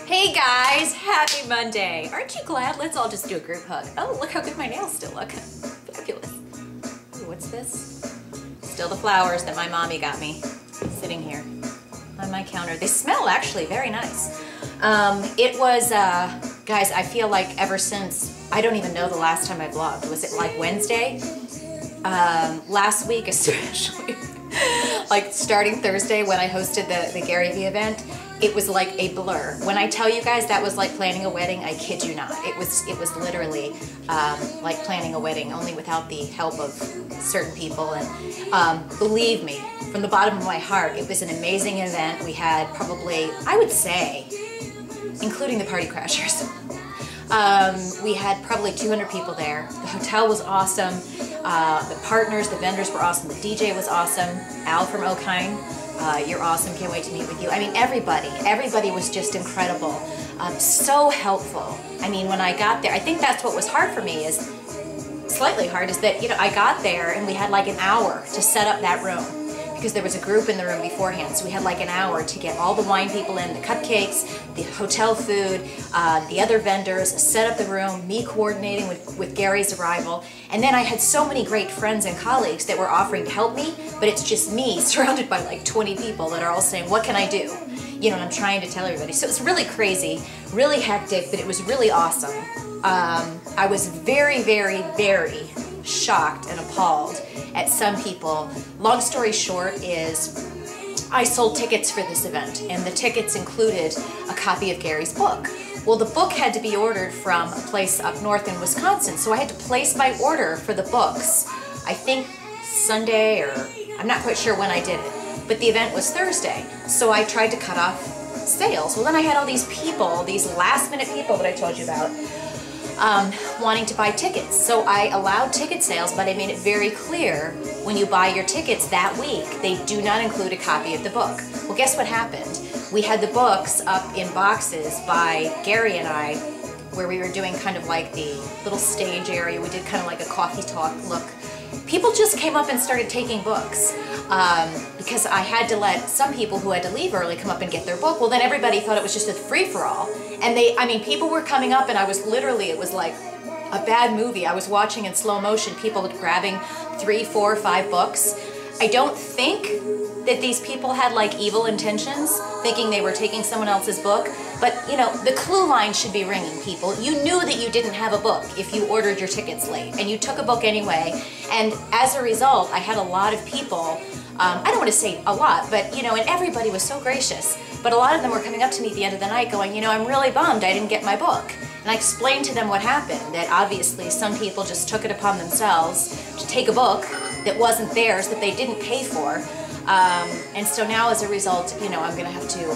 Hey guys, happy Monday. Aren't you glad? Let's all just do a group hug. Oh, look how good my nails still look. Fabulous. Ooh, what's this? Still the flowers that my mommy got me sitting here on my counter. They smell actually very nice. It was, guys, I feel like ever since, I don't even know the last time I vlogged. Was it like Wednesday? Last week especially. Like starting Thursday when I hosted the Gary Vee event, it was like a blur. When I tell you guys that was like planning a wedding, I kid you not. It was literally like planning a wedding, only without the help of certain people. And believe me, from the bottom of my heart, it was an amazing event. We had probably, I would say, including the party crashers, we had probably 200 people there. The hotel was awesome. The partners, the vendors were awesome. The DJ was awesome. Al from Okine, you're awesome. Can't wait to meet with you. I mean, everybody was just incredible. So helpful. I mean, when I got there, I think that's what was hard for me, is slightly hard, is that, you know, I got there and we had like an hour to set up that room, because there was a group in the room beforehand. So we had like an hour to get all the wine people in, the cupcakes, the hotel food, the other vendors, set up the room, me coordinating with Gary's arrival. And then I had so many great friends and colleagues that were offering to help me, but it's just me surrounded by like 20 people that are all saying, what can I do? You know, and I'm trying to tell everybody. So it's really crazy, really hectic, but it was really awesome. I was very, very, very shocked and appalled at some people. Long story short is I sold tickets for this event, and the tickets included a copy of Gary's book. Well, the book had to be ordered from a place up north in Wisconsin, so I had to place my order for the books, I think Sunday, or I'm not quite sure when I did it, but the event was Thursday, so I tried to cut off sales. Well, then I had all these people, these last minute people that I told you about, wanting to buy tickets. So I allowed ticket sales, but I made it very clear, when you buy your tickets that week, they do not include a copy of the book. Well, guess what happened? We had the books up in boxes by Gary and I, where we were doing kind of like the little stage area. We did kind of like a coffee talk look. People just came up and started taking books because I had to let some people who had to leave early come up and get their book. Well, then everybody thought it was just a free-for-all. And I mean, people were coming up and I was literally, it was like a bad movie. I was watching in slow motion, people grabbing 3, 4, 5 books. I don't think that these people had like evil intentions, thinking they were taking someone else's book. But, you know, the clue line should be ringing, people. You knew that you didn't have a book if you ordered your tickets late, and you took a book anyway. And as a result, I had a lot of people, I don't want to say a lot, but, you know, and everybody was so gracious. But a lot of them were coming up to me at the end of the night going, you know, I'm really bummed I didn't get my book. And I explained to them what happened, that obviously some people just took it upon themselves to take a book that wasn't theirs, that they didn't pay for. And so now as a result, you know, I'm going to have to,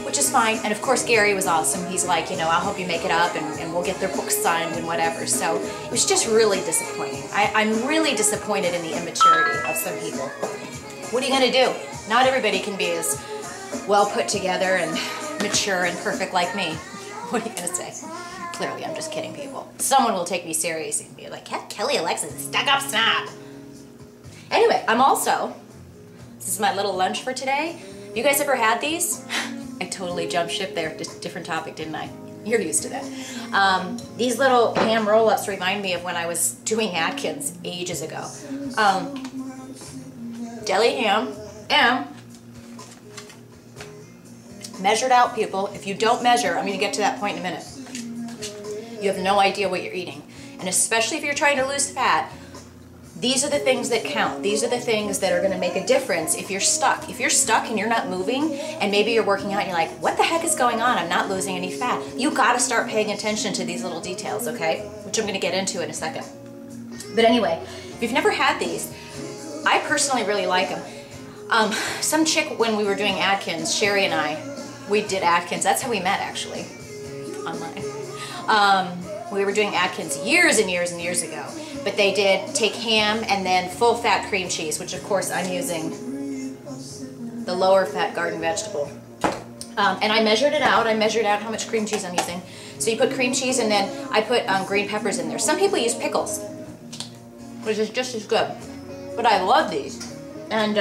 which is fine. And of course, Gary was awesome. He's like, you know, I'll help you make it up and we'll get their books signed and whatever. So it was just really disappointing. I'm really disappointed in the immaturity of some people. What are you going to do? Not everybody can be as well put together and mature and perfect like me. What are you going to say? Clearly, I'm just kidding, people. Someone will take me seriously and be like, Kelly Alexa's a stuck-up snob. Anyway, I'm also, this is my little lunch for today. Have you guys ever had these? I totally jumped ship there. Different topic, didn't I? You're used to that. These little ham roll-ups remind me of when I was doing Atkins ages ago. Deli ham and measured out, people. If you don't measure, I'm going to get to that point in a minute. You have no idea what you're eating. And especially if you're trying to lose fat, these are the things that count. These are the things that are going to make a difference if you're stuck. If you're stuck and you're not moving, and maybe you're working out and you're like, what the heck is going on? I'm not losing any fat. You got to start paying attention to these little details, okay? Which I'm going to get into in a second. But anyway, if you've never had these, I personally really like them. Some chick, when we were doing Atkins, Sherry and I, we did Atkins. That's how we met, actually, online. We were doing Atkins years and years and years ago. But they did take ham and then full fat cream cheese, which of course I'm using the lower fat garden vegetable. And I measured it out. I measured out how much cream cheese I'm using. So you put cream cheese and then I put green peppers in there. Some people use pickles, which is just as good. But I love these. And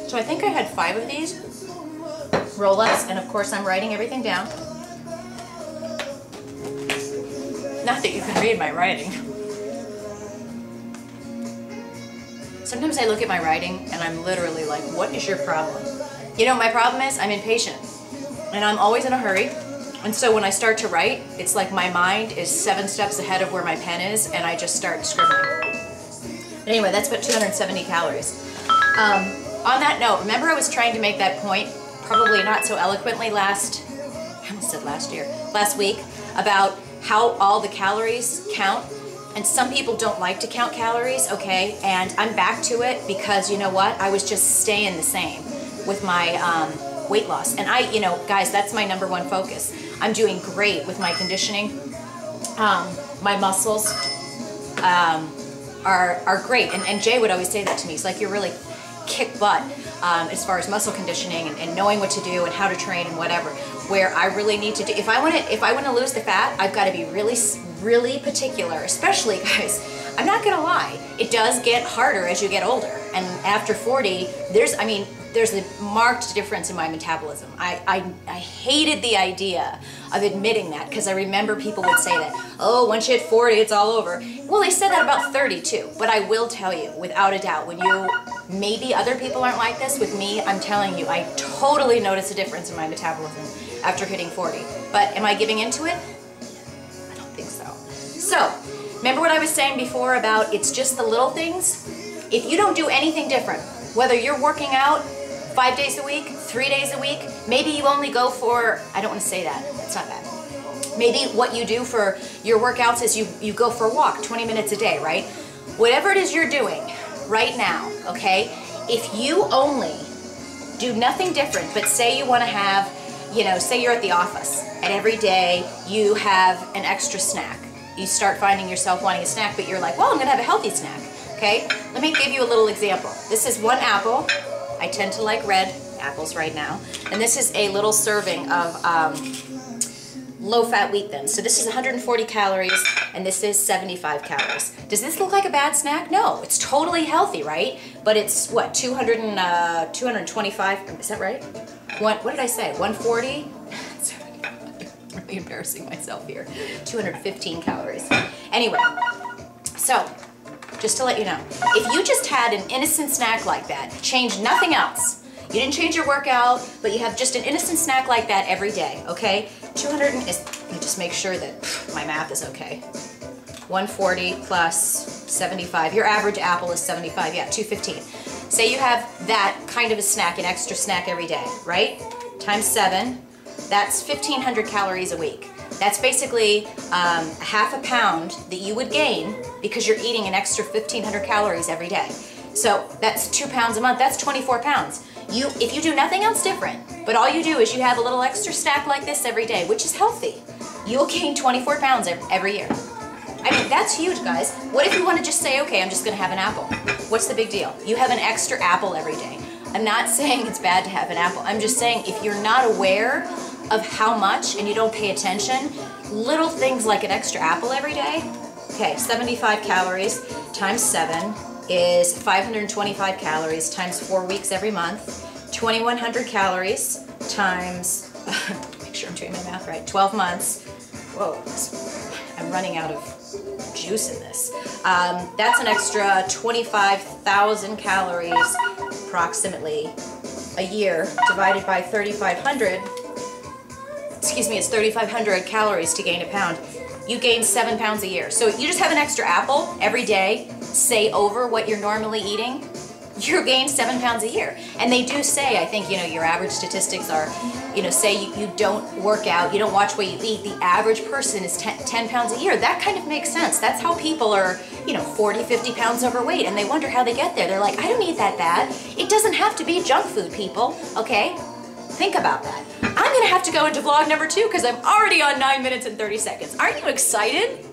so I think I had 5 of these roll-ups, and of course I'm writing everything down. Not that you can read my writing. Sometimes I look at my writing and I'm literally like, what is your problem? You know, my problem is I'm impatient and I'm always in a hurry. And so when I start to write, it's like my mind is 7 steps ahead of where my pen is and I just start scribbling. But anyway, that's about 270 calories. On that note, remember I was trying to make that point, probably not so eloquently last week, about how all the calories count. And some people don't like to count calories, okay? And I'm back to it because you know what? I was just staying the same with my weight loss. And guys, that's my #1 focus. I'm doing great with my conditioning. My muscles are great. And Jay would always say that to me. He's like, you're really kick butt as far as muscle conditioning and knowing what to do and how to train and whatever. Where I really need to do, if I want to lose the fat, I've got to be really particular, especially guys. I'm not gonna lie, it does get harder as you get older, and after 40, there's a marked difference in my metabolism. I hated the idea of admitting that because I remember people would say that, oh, once you hit 40, it's all over. Well, they said that about 30 too, but I will tell you, without a doubt, maybe other people aren't like this, with me, I'm telling you, I totally notice a difference in my metabolism after hitting 40. But am I giving into it? I don't think so. So, remember what I was saying before about it's just the little things? If you don't do anything different, whether you're working out 5 days a week, 3 days a week, maybe you only go for, I don't want to say that, that's not bad. Maybe what you do for your workouts is you go for a walk 20 minutes a day, right? Whatever it is you're doing right now, okay? If you only do nothing different, but say you want to have, say you're at the office and every day you have an extra snack. You start finding yourself wanting a snack, but you're like, well, I'm gonna have a healthy snack, okay? Let me give you a little example. This is 1 apple. I tend to like red apples right now. And this is a little serving of low-fat wheat thins. So this is 140 calories, and this is 75 calories. Does this look like a bad snack? No, it's totally healthy, right? But it's, what, 225, is that right? What did I say, 140? I'm really embarrassing myself here. 215 calories. Anyway, so, just to let you know, if you just had an innocent snack like that, change nothing else, you didn't change your workout, but you have just an innocent snack like that every day, okay? Let me just make sure that my math is okay. 140 plus 75, your average apple is 75, yeah, 215. Say you have that kind of a snack, an extra snack every day, right? Times 7, that's 1,500 calories a week. That's basically half a pound that you would gain because you're eating an extra 1,500 calories every day. So that's 2 pounds a month, that's 24 pounds. If you do nothing else different, but all you do is you have a little extra snack like this every day, which is healthy, you'll gain 24 pounds every year. I mean, that's huge, guys. What if you want to just say, okay, I'm just gonna have an apple? What's the big deal? You have an extra apple every day. I'm not saying it's bad to have an apple. I'm just saying if you're not aware of how much and you don't pay attention, little things like an extra apple every day, okay, 75 calories times 7 is 525 calories times 4 weeks every month, 2,100 calories times, make sure I'm doing my math right, 12 months. Whoa, I'm running out of juice in this. That's an extra 25,000 calories approximately a year divided by 3,500. Excuse me, it's 3,500 calories to gain a pound. You gain 7 pounds a year. So you just have an extra apple every day, say over what you're normally eating, you gain 7 pounds a year. And they do say, I think, your average statistics are, say you don't work out, you don't watch what you eat, the average person is 10 pounds a year. That kind of makes sense. That's how people are, 40, 50 pounds overweight, and they wonder how they get there. They're like, I don't eat that bad. It doesn't have to be junk food, people, okay? Think about that. I'm gonna have to go into vlog number 2 because I'm already on 9 minutes and 30 seconds. Aren't you excited?